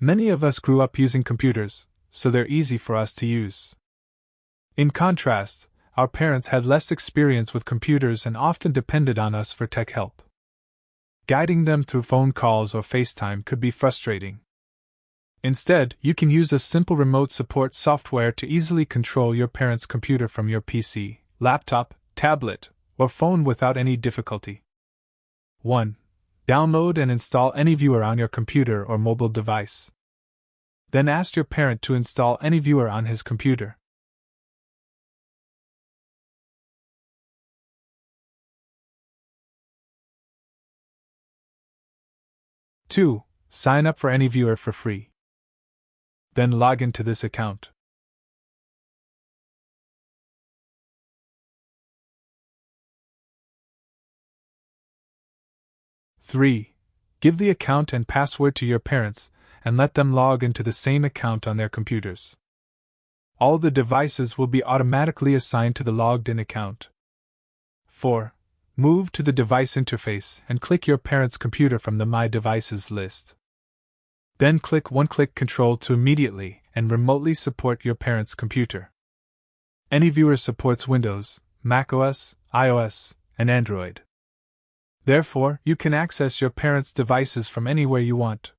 Many of us grew up using computers, so they're easy for us to use. In contrast, our parents had less experience with computers and often depended on us for tech help. Guiding them through phone calls or FaceTime could be frustrating. Instead, you can use a simple remote support software to easily control your parents' computer from your PC, laptop, tablet, or phone without any difficulty. 1. Download and install AnyViewer on your computer or mobile device. Then ask your parent to install AnyViewer on his computer. 2. Sign up for AnyViewer for free. Then log into this account. 3. Give the account and password to your parents and let them log into the same account on their computers. All the devices will be automatically assigned to the logged-in account. 4. Move to the device interface and click your parents' computer from the My Devices list. Then click One-Click Control to immediately and remotely support your parents' computer. AnyViewer supports Windows, macOS, iOS, and Android. Therefore, you can access your parents' devices from anywhere you want,